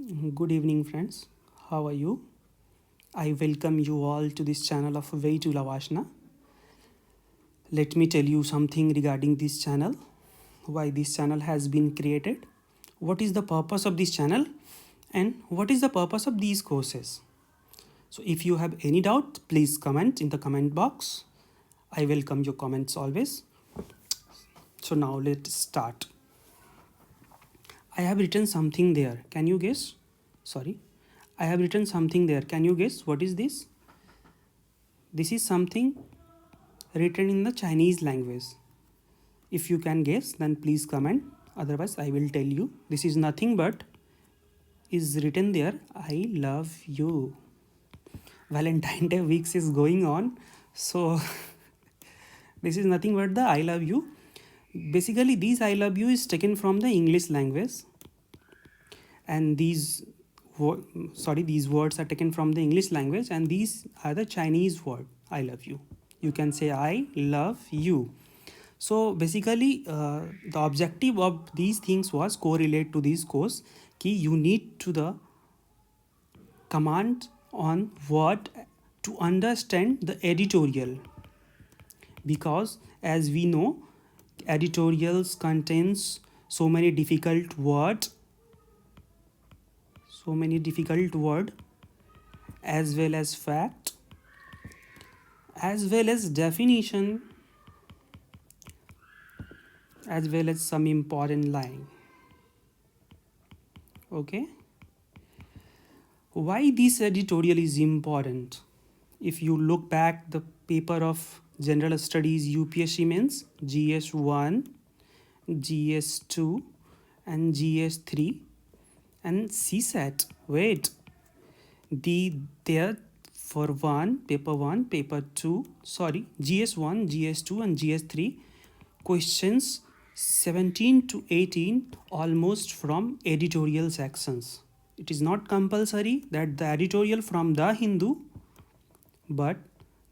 Good evening, friends. How are you? I welcome you all to this channel of Way to Lavashna. Let me tell you something regarding this channel, why this channel has been created, what is the purpose of this channel, and what is the purpose of these courses. So, if you have any doubt, please comment in the comment box. I welcome your comments always. So, now let's start. I have written something there. Can you guess? Sorry. I have written something there. Can you guess what is this? This is something written in the Chinese language. If you can guess, then please comment. Otherwise, I will tell you. This is nothing but is written there. I love you. Valentine Day weeks is going on, so this is nothing but the I love you. Basically, these I love you is taken from the English language, and these words are taken from the English language, and these are the Chinese word I love you. You can say I love you. So basically, the objective of these things was correlate to this course. Ki you need to the command on word to understand the editorial, because as we know, editorials contains so many difficult word, as well as fact, as well as definition, as well as some important line. Okay, why this editorial is important? If you look back the paper of general studies UPSC means GS1, GS2 and GS3 and CSAT, wait, there for paper 1, paper 2, sorry, GS1, GS2 and GS3 questions 17 to 18 almost from editorial sections. It is not compulsory that the editorial from The Hindu, but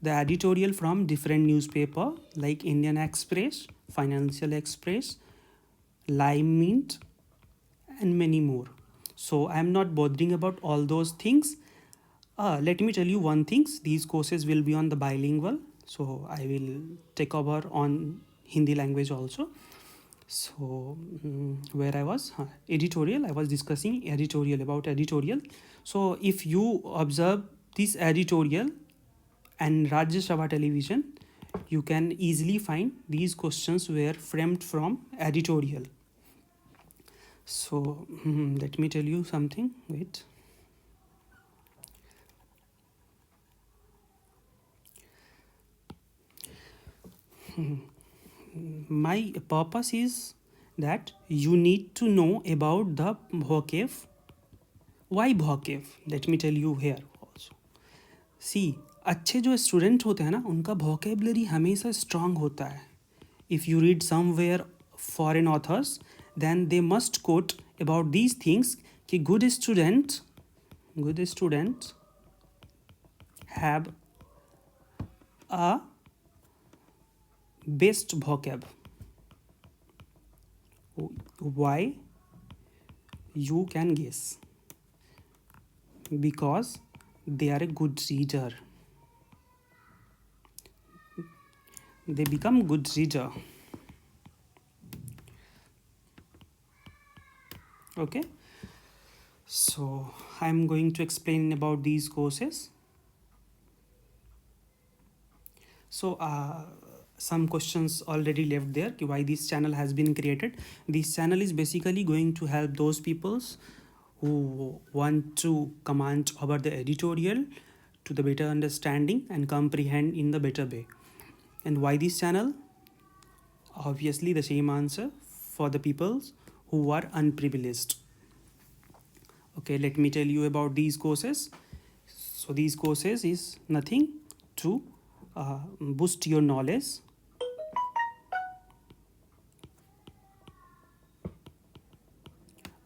the editorial from different newspaper like Indian Express, Financial Express, Lime Mint and many more. So I am not bothering about all those things. Let me tell you one thing, these courses will be on the bilingual, so I will take over on Hindi language also. So where I was editorial, I was discussing editorial, about editorial. So if you observe this editorial and Rajya Sabha television, you can easily find these questions were framed from editorial. So let me tell you something, wait. My purpose is that you need to know about the vocab. Why vocab? Let me tell you here also. See, अच्छे जो student होते हैं ना, उनका vocabulary हमेशा strong होता है. If you read somewhere foreign authors, then they must quote about these things कि good students have a best vocab. Why? You can guess. Because they are a good reader. They become good reader. Okay. So I'm going to explain about these courses. So some questions already left there, why this channel has been created. This channel is basically going to help those peoples who want to comment about the editorial to the better understanding and comprehend in the better way. And why this channel? Obviously the same answer, for the peoples who are unprivileged. Okay, let me tell you about these courses. So these courses is nothing to boost your knowledge.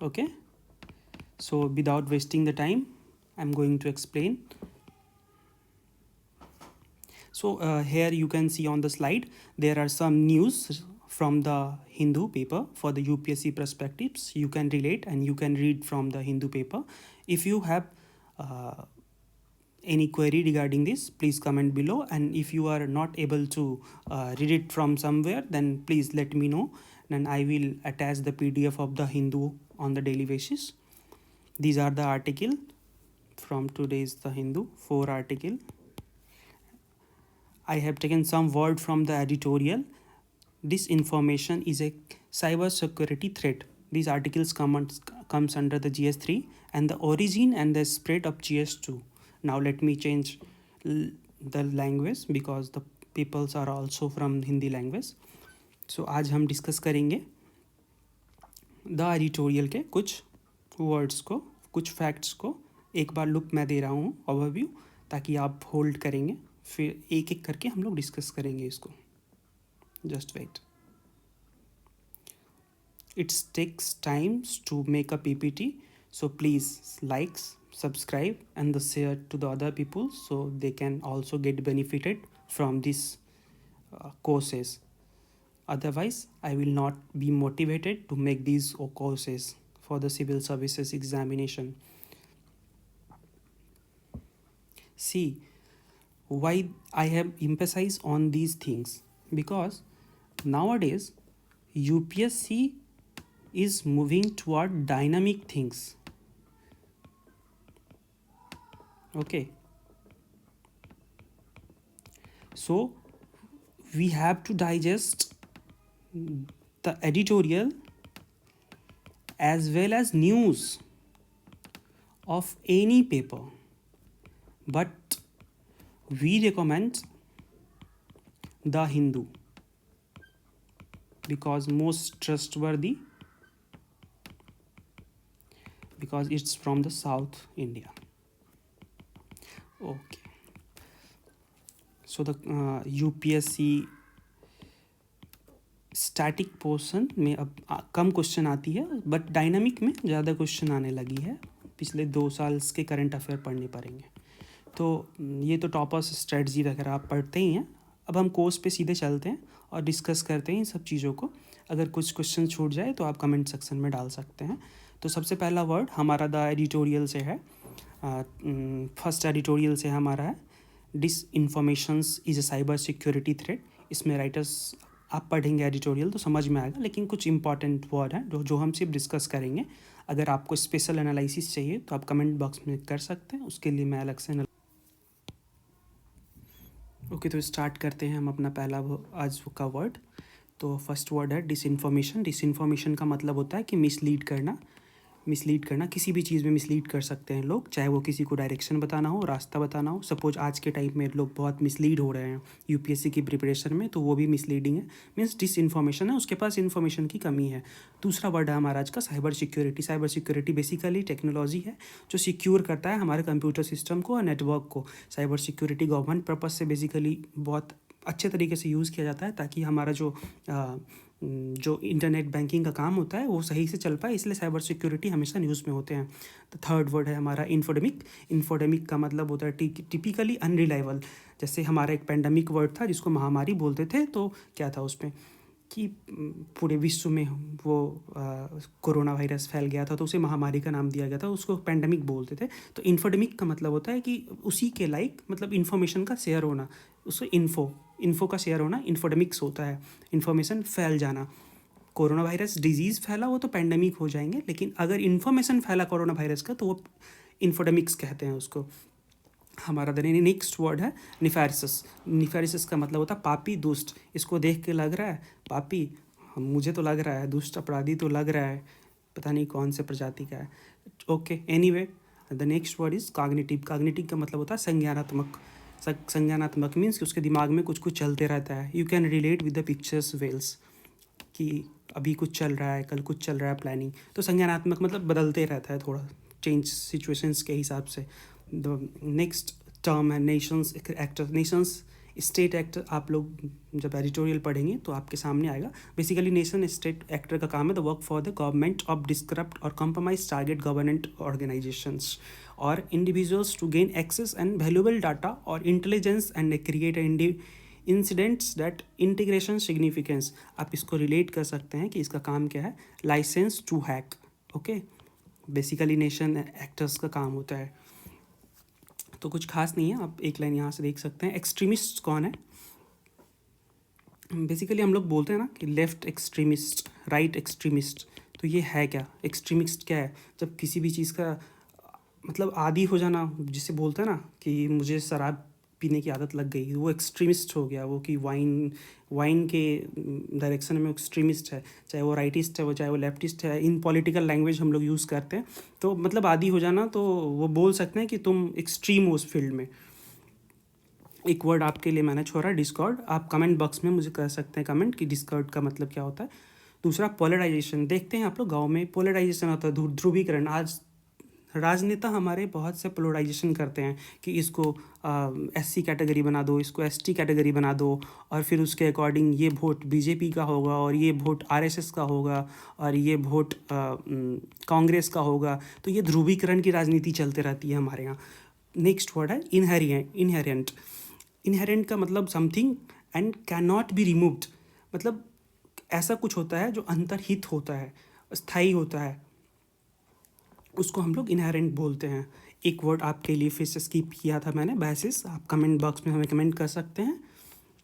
Okay, so without wasting the time, I'm going to explain. So here you can see on the slide, there are some news from the Hindu paper for the UPSC perspectives. You can relate and you can read from the Hindu paper. If you have any query regarding this, please comment below, and if you are not able to read it from somewhere, then please let me know, and I will attach the PDF of the Hindu on the daily basis. These are the article from today's the Hindu, 4 article. I have taken some word from the editorial. This information is a cyber security threat. These articles comes under the GS3 and the origin and the spread of GS2. Now let me change the language because the peoples are also from Hindi language. So आज हम discuss करेंगे the editorial के कुछ words को, कुछ facts को. एक बार look मैं दे रहा हूँ ओवरव्यू, ताकि आप होल्ड करेंगे, फिर एक एक करके हम लोग डिस्कस करेंगे इसको. Just wait. It takes time to make a PPT, so please like, subscribe and the share to the other people so they can also get benefited from these courses. Otherwise, I will not be motivated to make these courses for the civil services examination. See, why I have emphasized on these things, because nowadays UPSC is moving toward dynamic things. Okay, so we have to digest the editorial as well as news of any paper, but we recommend the Hindu because most trustworthy, because it's from the South India. Okay, so the UPSC static portion में अब कम question आती है, but dynamic में ज़्यादा question आने लगी है. पिछले 2 साल्स के करंट अफेयर पढ़ने पड़ेंगे. तो ये तो टॉपर्स स्ट्रेटजी वगैरह आप पढ़ते ही हैं. अब हम कोर्स पे सीधे चलते हैं और डिस्कस करते हैं इन सब चीज़ों को. अगर कुछ क्वेश्चन छूट जाए तो आप कमेंट सेक्शन में डाल सकते हैं. तो सबसे पहला वर्ड हमारा द एडिटोरियल से है. फर्स्ट एडिटोरियल से हमारा है disinformations is a cyber security threat. इसमें राइटर्स आप पढ़ेंगे एडिटोरियल तो समझ में आएगा, लेकिन कुछ इंपॉर्टेंट वर्ड हैं जो हम सिर्फ डिस्कस करेंगे. अगर आपको स्पेशल एनालिसिस चाहिए तो आप कमेंट बॉक्स में कर सकते हैं, उसके लिए मैं अलग से. ओके, तो स्टार्ट करते हैं हम अपना पहला आज का वर्ड. तो फर्स्ट वर्ड है डिसइंफॉर्मेशन. डिसइंफॉर्मेशन का मतलब होता है कि मिसलीड करना. मिसलीड करना, किसी भी चीज़ में मिसलीड कर सकते हैं लोग, चाहे वो किसी को डायरेक्शन बताना हो, रास्ता बताना हो. सपोज आज के टाइम में लोग बहुत मिसलीड हो रहे हैं यूपीएससी की प्रिपरेशन में, तो वो भी मिसलीडिंग है. मीन्स डिसइंफॉर्मेशन है, उसके पास इन्फॉर्मेशन की कमी है. दूसरा वर्ड है हमारा आज का cyber security. Cyber security basically technology है जो सिक्योर करता है हमारे कंप्यूटर सिस्टम को और नेटवर्क को. साइबर सिक्योरिटी गवर्नमेंट पर्पज़ से बेसिकली बहुत अच्छे तरीके से यूज़ किया जाता है ताकि हमारा जो इंटरनेट बैंकिंग का काम होता है वो सही से चल पाए, इसलिए साइबर सिक्योरिटी हमेशा न्यूज़ में होते हैं. तो थर्ड वर्ड है हमारा इन्फोडेमिक. इन्फोडेमिक का मतलब होता है टिपिकली अनरिलायबल. जैसे हमारा एक पेंडेमिक वर्ड था जिसको महामारी बोलते थे, तो क्या था उसमें कि पूरे विश्व में वो कोरोना वायरस फैल गया था तो उसे महामारी का नाम दिया गया था, उसको पेंडेमिक बोलते थे. तो इन्फोडेमिक का मतलब होता है कि उसी के लाइक मतलब इन्फॉर्मेशन का शेयर होना, उसको इन्फो का शेयर होना इन्फोडेमिक्स होता है. इन्फॉर्मेशन फैल जाना. कोरोना वायरस डिजीज़ फैला वो तो पेंडेमिक हो जाएंगे, लेकिन अगर इन्फॉर्मेशन फैला कोरोना वायरस का तो वो इन्फोडेमिक्स कहते हैं उसको. हमारा नेक्स्ट वर्ड है निफारिसस. निफारिसस का मतलब होता है पापी, दुष्ट. इसको देख के लग रहा है पापी, मुझे तो लग रहा है दुष्ट अपराधी तो लग रहा है, पता नहीं कौन से प्रजाति का है. Okay, anyway the next word is cognitive. Cognitive का मतलब होता है संज्ञानात्मक. संज्ञानात्मक मीन्स कि उसके दिमाग में कुछ कुछ चलते रहता है. You can relate with the pictures wells, कि अभी कुछ चल रहा है, कल कुछ चल रहा है, प्लानिंग. तो संज्ञानात्मक मतलब बदलते रहता है, थोड़ा चेंज सिचुएशंस के हिसाब से. द नेक्स्ट टर्म है Nations actor. Nations state actor आप लोग जब एडिटोरियल पढ़ेंगे तो आपके सामने आएगा. बेसिकली नेशन स्टेट एक्टर का काम है the work for the government of disrupt और कॉम्प्रोमाइज टारगेट गवर्नमेंट ऑर्गेनाइजेशंस और individuals to gain access and valuable data or intelligence and create an incidents that integration significance, आप इसको relate कर सकते हैं कि इसका काम क्या है, license to hack, okay, basically nation actors का काम होता है। तो कुछ खास नहीं है, आप एक लाइन यहाँ से देख सकते हैं। एक्सट्रीमिस्ट कौन है? बेसिकली हम लोग बोलते हैं ना कि लेफ्ट एक्सट्रीमिस्ट, राइट एक्सट्रीमिस्ट, तो ये है क्या? एक्सट्रीमिस्ट क्या है? जब किसी भी चीज़ का मतलब आदी हो जाना, जिसे बोलते हैं ना कि मुझे शराब पीने की आदत लग गई, वो एक्सट्रीमिस्ट हो गया। वो कि वाइन के डायरेक्शन में एक्सट्रीमिस्ट है, चाहे वो राइटिस्ट है, वो चाहे वो लेफ्टिस्ट है। इन पॉलिटिकल लैंग्वेज हम लोग यूज़ करते हैं, तो मतलब आदी हो जाना, तो वो बोल सकते हैं कि तुम एक्सट्रीम हो उस फील्ड में। एक वर्ड आपके लिए मैंने छोड़ा, डिस्कॉर्ड। आप कमेंट बॉक्स में मुझे कह सकते हैं कमेंट कि डिस्कॉर्ड का मतलब क्या होता है। दूसरा पोलराइजेशन, देखते हैं आप लोग गाँव में पोलराइजेशन होता है, ध्रुवीकरण। आज राजनेता हमारे बहुत से पोलराइजेशन करते हैं कि इसको एससी कैटेगरी बना दो, इसको एसटी कैटेगरी बना दो, और फिर उसके अकॉर्डिंग ये वोट बीजेपी का होगा, और ये वोट आरएसएस का होगा, और ये वोट कांग्रेस का होगा। तो ये ध्रुवीकरण की राजनीति चलते रहती है हमारे यहाँ। नेक्स्ट वर्ड है इनहेरेंट। इनहेरेंट का मतलब something and can not be removed, मतलब ऐसा कुछ होता है जो अंतर्हित होता है, स्थायी होता है, उसको हम लोग इनहेरेंट बोलते हैं। एक वर्ड आपके लिए फिर से स्किप किया था मैंने, बायसिस। आप कमेंट बॉक्स में हमें कमेंट कर सकते हैं।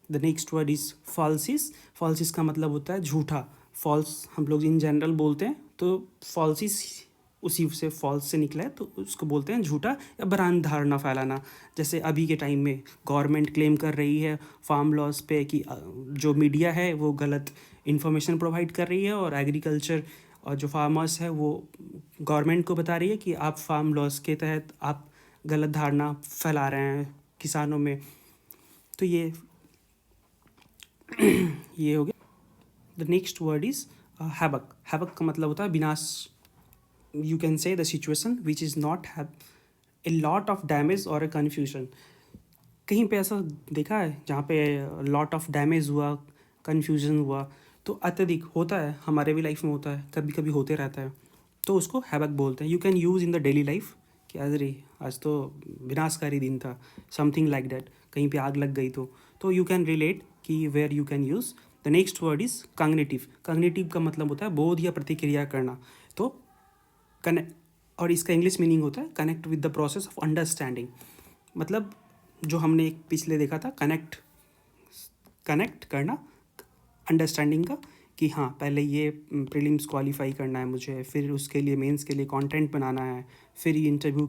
The next word is फॉल्सिस। फॉल्सिस का मतलब होता है झूठा। फॉल्स हम लोग इन जनरल बोलते हैं, तो फॉल्सिस उसी से फॉल्स से निकला है, तो उसको बोलते हैं झूठा या भ्रांत धारणा फैलाना। जैसे अभी के टाइम में गवर्नमेंट क्लेम कर रही है फार्म लॉज पे कि जो मीडिया है वो गलत इन्फॉर्मेशन प्रोवाइड कर रही है, और एग्रीकल्चर और जो फार्मर्स है वो गवर्नमेंट को बता रही है कि आप फार्म लॉस के तहत आप गलत धारणा फैला रहे हैं किसानों में। तो ये हो गया। The next word is havoc. Havoc का मतलब होता है विनाश। You can say the situation which is not have a lot of damage और ए कन्फ्यूजन। कहीं पे ऐसा देखा है जहाँ पे लॉट ऑफ डैमेज हुआ, कन्फ्यूजन हुआ? तो अत्यधिक होता है, हमारे भी लाइफ में होता है, कभी कभी होते रहता है, तो उसको हैवक बोलते हैं। You can use in the daily life कि आज तो विनाशकारी दिन था, समथिंग लाइक दैट। कहीं पे आग लग गई तो यू कैन रिलेट कि where you can use. The next word is cognitive. Cognitive का मतलब होता है बोध या प्रतिक्रिया करना। तो कनेक्ट, और इसका इंग्लिश मीनिंग होता है connect with the process of understanding. मतलब जो हमने एक पिछले देखा था, कनेक्ट करना अंडरस्टैंडिंग का, कि हाँ पहले ये प्रीलिम्स क्वालिफाई करना है मुझे, फिर उसके लिए मेंस के लिए कंटेंट बनाना है, फिर इंटरव्यू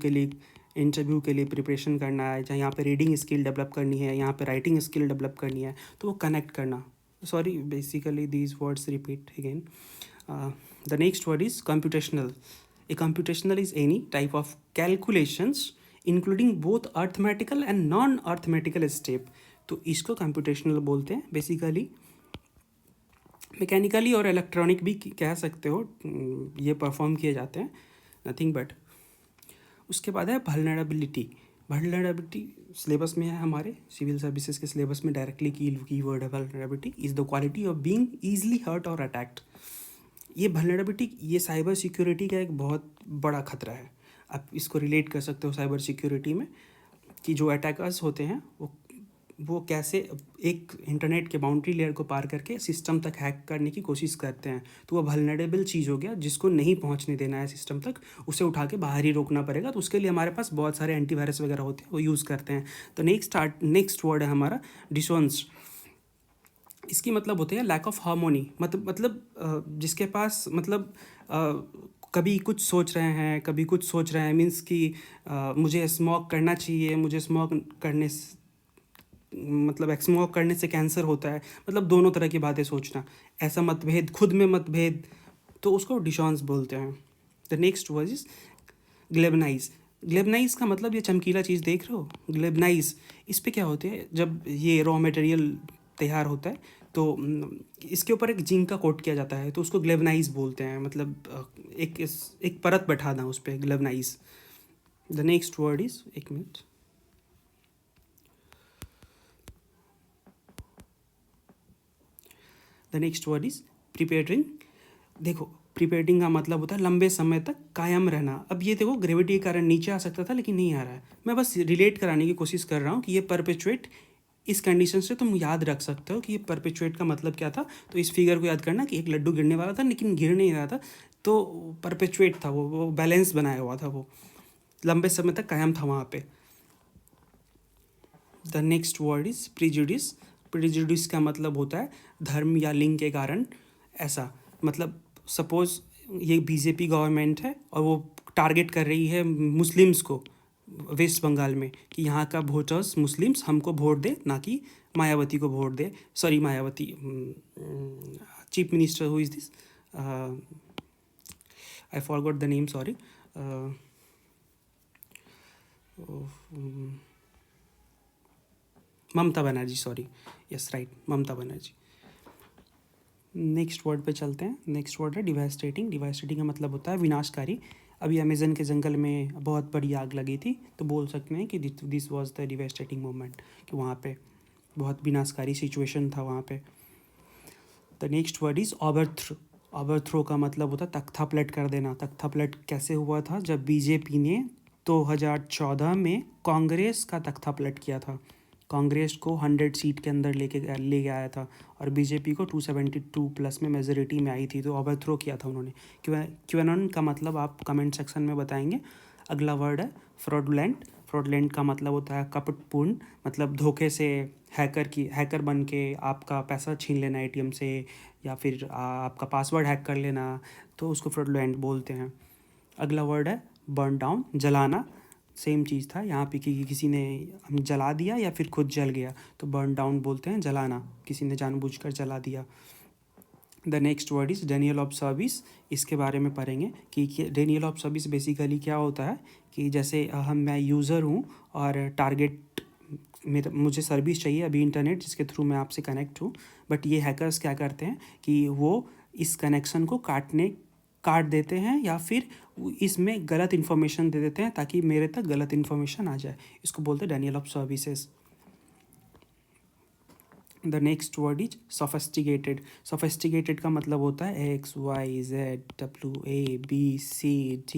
के लिए प्रिपरेशन करना है, जहाँ यहाँ पे रीडिंग स्किल डेवलप करनी है, यहाँ पे राइटिंग स्किल डेवलप करनी है, तो वो कनेक्ट करना। Sorry, basically these words repeat again. The next word is computational. A computational is any type of calculations including both arithmetical and non arithmetical step. तो इसको कंप्यूटेशनल बोलते हैं। बेसिकली मैकेनिकली और इलेक्ट्रॉनिक भी कह सकते हो, ये परफॉर्म किए जाते हैं, नथिंग बट। उसके बाद है वल्नरेबिलिटी। वल्नरेबिलिटी सिलेबस में है, हमारे सिविल सर्विसेज के सिलेबस में डायरेक्टली की वर्ड है। Vulnerability is the quality of being easily hurt और अटैक्ड। ये वल्नरेबिलिटी, ये साइबर सिक्योरिटी का एक बहुत बड़ा खतरा है। आप इसको रिलेट कर सकते हो साइबर सिक्योरिटी में, कि जो अटैकर्स होते हैं वो कैसे एक इंटरनेट के बाउंड्री लेयर को पार करके सिस्टम तक हैक करने की कोशिश करते हैं। तो वो वल्नरेबल चीज़ हो गया, जिसको नहीं पहुंचने देना है सिस्टम तक, उसे उठा के बाहर ही रोकना पड़ेगा। तो उसके लिए हमारे पास बहुत सारे एंटीवायरस वगैरह होते हैं, वो यूज़ करते हैं। तो नेक्स्ट वर्ड है हमारा डिसोनेंस। इसकी मतलब होते हैं लैक ऑफ हार्मोनी। मतलब जिसके पास मतलब कभी कुछ सोच रहे हैं, कभी कुछ सोच रहे हैं, मीन्स कि मुझे स्मोक करना चाहिए, मुझे स्मोक करने मतलब स्मोक करने से कैंसर होता है, मतलब दोनों तरह की बातें सोचना, ऐसा मतभेद, खुद में मतभेद, तो उसको डिसोनेंस बोलते हैं। The next word is galvanise. Galvanise का मतलब ये चमकीला चीज़ देख रहे हो, ग्लेबनाइज, इस पे क्या होते हैं, जब ये रॉ मटेरियल तैयार होता है तो इसके ऊपर एक जिंक का कोट किया जाता है, तो उसको ग्लेबनाइज बोलते हैं। मतलब एक परत बैठाना उस पर, ग्लेबनाइज। द नेक्स्ट वर्ड इज, एक minute, the next word is preparing. देखो, प्रिपेयरिंग का मतलब होता है लंबे समय तक कायम रहना। अब ये देखो, ग्रेविटी के कारण नीचे आ सकता था लेकिन नहीं आ रहा है। मैं बस रिलेट कराने की कोशिश कर रहा हूँ कि ये परपेचुएट इस कंडीशन से तुम याद रख सकते हो कि ये परपेचुएट का मतलब क्या था। तो इस फिगर को याद करना कि एक लड्डू गिरने वाला था लेकिन गिर नहीं रहा था, तो परपेचुएट था, वो बैलेंस बनाया हुआ था, वो लंबे समय तक कायम था वहाँ पे। The next word is prejudice. Prejudice का मतलब होता है धर्म या लिंग के कारण ऐसा, मतलब सपोज ये बीजेपी गवर्नमेंट है और वो टारगेट कर रही है मुस्लिम्स को वेस्ट बंगाल में कि यहाँ का वोटर्स मुस्लिम्स हमको वोट दे, ना कि मायावती को वोट दे। Sorry, Mayawati, chief minister who is this, I forgot the name, sorry, Mamata Banerjee, sorry, yes right, Mamata Banerjee. Next word पे चलते हैं। नेक्स्ट वर्ड है डिवास्टेटिंग। डिवास्टेटिंग का मतलब होता है विनाशकारी। अभी अमेजन के जंगल में बहुत बड़ी आग लगी थी, तो बोल सकते हैं कि this was the devastating moment, कि वहाँ पे बहुत विनाशकारी सिचुएशन था वहाँ पे। The next word is overthrow. Overthrow का मतलब होता है तख्ता पलट कर देना। तख्ता पलट कैसे हुआ था? जब बीजेपी ने 2014 में कांग्रेस का तख्ता पलट किया था। कांग्रेस को 100 सीट के अंदर ले आया था और बीजेपी को 272 प्लस में मेजोरिटी में आई थी, तो ओवरथ्रो किया था उन्होंने। क्वेनन का मतलब आप कमेंट सेक्शन में बताएंगे। अगला वर्ड है फ्रॉडुलेंट। फ्रॉडुलेंट का मतलब होता है कपटपूर्ण, मतलब धोखे से हैकर बन के आपका पैसा छीन लेना एटीएम से, या फिर आपका पासवर्ड हैक कर लेना, तो उसको फ्रॉडुलेंट बोलते हैं। अगला वर्ड है बर्न डाउन, जलाना। सेम चीज़ था यहाँ पे कि किसी ने जला दिया या फिर खुद जल गया, तो बर्न डाउन बोलते हैं जलाना, किसी ने जानबूझकर जला दिया। The next word is Daniel of service. इसके बारे में पढ़ेंगे कि डेनियल ऑफ सर्विस बेसिकली क्या होता है, कि जैसे मैं यूज़र हूँ और टारगेट मुझे सर्विस चाहिए अभी इंटरनेट जिसके थ्रू मैं आपसे कनेक्ट हूँ, बट ये हैकर्स क्या करते हैं कि वो इस कनेक्शन को काट देते हैं या फिर इसमें गलत इन्फॉर्मेशन दे देते हैं ताकि मेरे तक गलत इन्फॉर्मेशन आ जाए। इसको बोलते हैं Daniel of services. The next word is sophisticated. Sophisticated का मतलब होता है XYZ WABCD,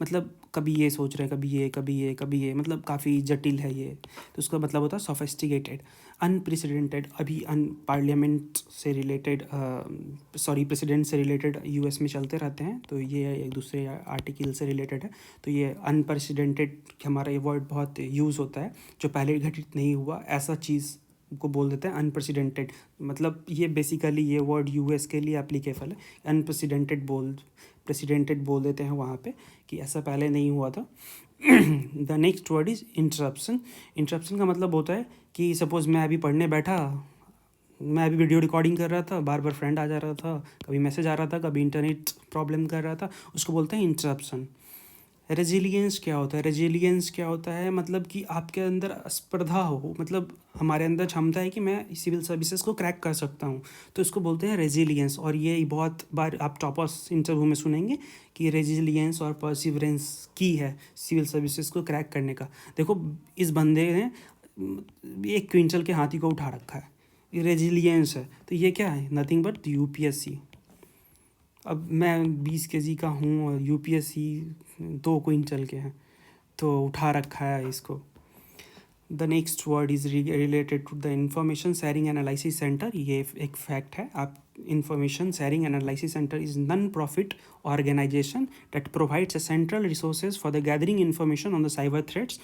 मतलब कभी ये सोच रहे हैं, कभी ये, मतलब काफ़ी जटिल है ये, तो उसका मतलब होता है सोफिस्टिकेटेड। अनप्रेसिडेंटेड, अभी पार्लियामेंट से रिलेटेड, प्रेसिडेंट से रिलेटेड यूएस में चलते रहते हैं, तो ये एक दूसरे आर्टिकल से रिलेटेड है, तो ये अनप्रेसिडेंटेड हमारा ये वर्ड बहुत यूज़ होता है, जो पहले घटित नहीं हुआ ऐसा चीज़ को बोल देते हैं अनप्रेसिडेंटेड। मतलब ये बेसिकली ये वर्ड यूएस के लिए एप्लीकेबल है। प्रेसिडेंटेड बोल देते हैं वहाँ पे कि ऐसा पहले नहीं हुआ था। The next word is interruption. Interruption का मतलब होता है कि सपोज़ मैं अभी पढ़ने बैठा, मैं अभी वीडियो रिकॉर्डिंग कर रहा था, बार बार फ्रेंड आ जा रहा था, कभी मैसेज आ रहा था, कभी इंटरनेट प्रॉब्लम कर रहा था, उसको बोलते हैं इंटरप्शन। रेजिलियंस क्या होता है? रेजिलियंस क्या होता है, मतलब कि आपके अंदर स्पर्धा हो, मतलब हमारे अंदर क्षमता है कि मैं सिविल सर्विसेज को क्रैक कर सकता हूँ, तो इसको बोलते हैं रेजिलियंस। और ये बहुत बार आप टॉपर्स इंटरव्यू में सुनेंगे कि रेजिलियंस और परसिवरेंस की है सिविल सर्विसेज को क्रैक करने का। देखो, इस बंदे ने 1 क्विंटल के हाथी को उठा रखा है, ये रेजिलियंस है। तो ये क्या है? Nothing but UPSC. अब मैं 20 kg का हूँ और यूपीएससी 2 क्विंटल के हैं, तो उठा रखा है इसको। The next word is related to the information sharing analysis centre. ये एक फैक्ट है। आप information sharing analysis centre is non profit organisation that provides a central resources for the gathering information on the cyber threats.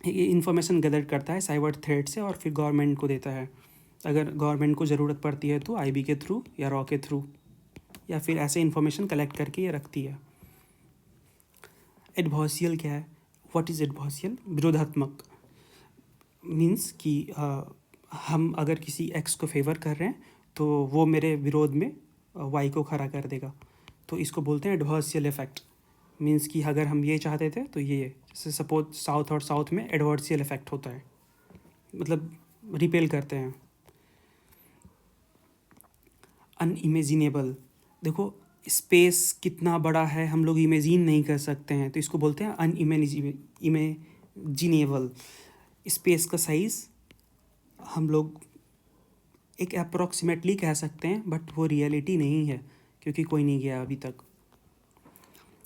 ये information gather करता है cyber threat से और फिर गवर्नमेंट को देता है। अगर गवर्नमेंट को ज़रूरत पड़ती है तो आईबी के थ्रू या रॉ के थ्रू, या फिर ऐसे इन्फॉर्मेशन कलेक्ट करके ये रखती है। एडवर्सियल क्या है? What is adversarial? विरोधात्मक। मीन्स कि हम अगर किसी एक्स को फेवर कर रहे हैं तो वो मेरे विरोध में वाई को खड़ा कर देगा, तो इसको बोलते हैं एडवर्सियल इफेक्ट। मीन्स कि अगर हम ये चाहते थे तो ये, जैसे सपोज साउथ और साउथ में एडवर्सियल इफेक्ट होता है, मतलब रिपेल करते हैं। अनइमेजिनेबल, देखो स्पेस कितना बड़ा है हम लोग इमेजिन नहीं कर सकते हैं, तो इसको बोलते हैं अनइमेजिनेबल। स्पेस का साइज़ हम लोग एक अप्रॉक्सीमेटली कह सकते हैं, बट वो रियलिटी नहीं है क्योंकि कोई नहीं गया अभी तक।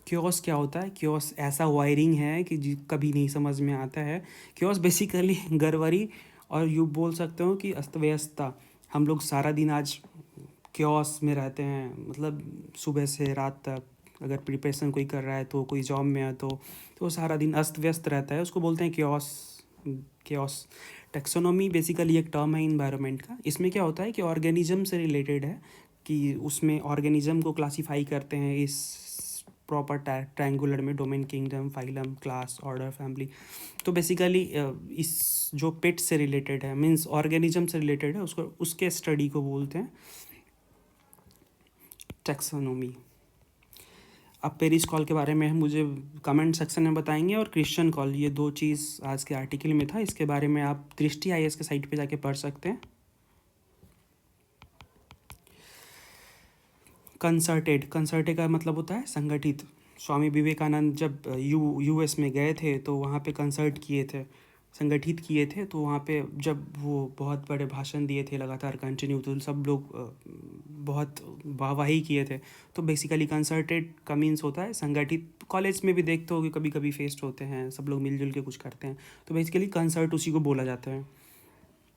क्योस क्या होता है? क्योस ऐसा वायरिंग है कि कभी नहीं समझ में आता है। क्योस बेसिकली गड़बड़ी और यू बोल सकते हो कि अस्त व्यस्तता, हम लोग सारा दिन आज क्योस में रहते हैं, मतलब सुबह से रात तक अगर प्रिपरेशन कोई कर रहा है तो कोई जॉब में है तो सारा दिन अस्त व्यस्त रहता है, उसको बोलते हैं क्योस। क्योस। टेक्सोनोमी बेसिकली एक टर्म है इन्वायरमेंट का। इसमें क्या होता है कि ऑर्गेनिज्म से रिलेटेड है, कि उसमें ऑर्गेनिज्म को क्लासीफाई करते हैं इस प्रॉपर ट्रायंगुलर में, domain, kingdom, phylum, class, order, family. तो बेसिकली इस जो पेट से रिलेटेड है, मीन्स ऑर्गेनिज्म से रिलेटेड है, उसको उसके स्टडी को बोलते हैं टैक्सोनॉमी। अब पेरिस कॉल के बारे में मुझे कमेंट सेक्शन में बताएंगे, और क्रिश्चियन कॉल, ये दो चीज़ आज के आर्टिकल में था। इसके बारे में आप दृष्टि IAS के साइट पे जाके पढ़ सकते हैं। कंसर्टेड का मतलब होता है संगठित। स्वामी विवेकानंद जब US में गए थे तो वहाँ पे कंसर्ट किए थे, संगठित किए थे। तो वहाँ पे जब वो बहुत बड़े भाषण दिए थे लगातार कंटिन्यू, तो सब लोग बहुत वाहवाही किए थे। तो बेसिकली कंसर्टेड का मीन्स होता है संगठित। कॉलेज में भी देखते हो कि कभी कभी फेस्ट होते हैं, सब लोग मिलजुल के कुछ करते हैं, तो बेसिकली कंसर्ट उसी को बोला जाता है।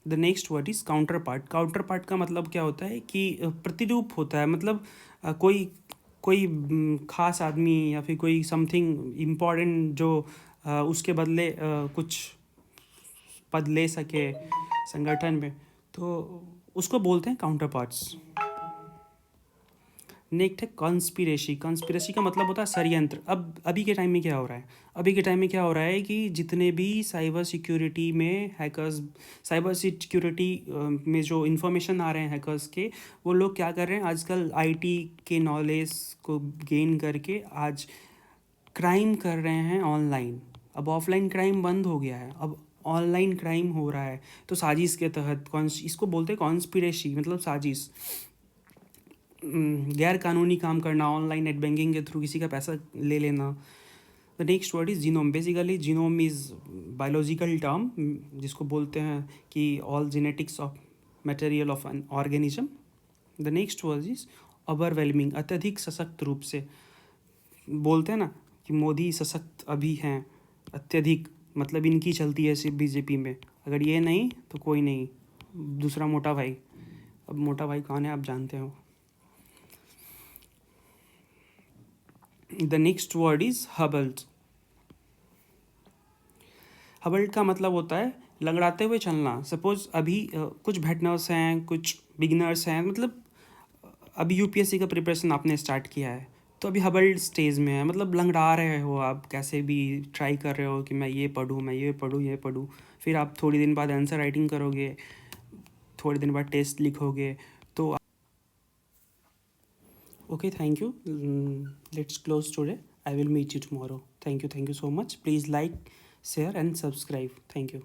The next word is counter part. Counter part का मतलब क्या होता है कि प्रतिरूप होता है, मतलब कोई कोई खास आदमी या फिर कोई समथिंग इम्पॉर्टेंट जो उसके बदले कुछ पद ले सके संगठन में, तो उसको बोलते हैं काउंटर पार्ट्स। नेक्स्ट है कॉन्स्पिरेसी। कॉन्स्पिरेसी का मतलब होता है षड्यंत्र। अब अभी के टाइम में क्या हो रहा है, अभी के टाइम में क्या हो रहा है कि जितने भी साइबर सिक्योरिटी में हैकर्स, साइबर सिक्योरिटी में जो इन्फॉर्मेशन आ रहे हैं हैकर्स के, वो लोग क्या कर रहे हैं आजकल, IT के नॉलेज को गेन करके आज क्राइम कर रहे हैं ऑनलाइन। अब ऑफलाइन क्राइम बंद हो गया है, अब ऑनलाइन क्राइम हो रहा है। तो साजिश के तहत इसको बोलते हैं कॉन्स्पिरेसी, मतलब साजिश। गैर कानूनी काम करना, ऑनलाइन नेट बैंकिंग के थ्रू किसी का पैसा ले लेना। The next word is genome. Basically genome is biological term जिसको बोलते हैं कि all genetics of material of an organism. The next word is overwhelming. अत्यधिक सशक्त रूप से, बोलते हैं ना कि मोदी सशक्त अभी हैं, अत्यधिक, मतलब इनकी चलती है सिर्फ BJP में, अगर ये नहीं तो कोई नहीं। दूसरा मोटा भाई, अब मोटा भाई कौन है आप जानते हो। The next word is hobbled. Hobbled का मतलब होता है लंगड़ाते हुए चलना। सपोज अभी कुछ भेटनर्स हैं, कुछ बिगिनर्स हैं, मतलब अभी UPSC का प्रिपरेशन आपने स्टार्ट किया है, तो अभी हबल्ड स्टेज में है, मतलब लंगड़ा रहे हो आप, कैसे भी ट्राई कर रहे हो कि मैं ये पढूँ, मैं ये पढूँ, ये पढूँ। फिर आप थोड़ी दिन बाद आंसर राइटिंग करोगे, थोड़े दिन बाद टेस्ट लिखोगे। तो okay, thank you. Let's close today. I will meet you tomorrow. Thank you so much. Please like, share and subscribe. Thank you.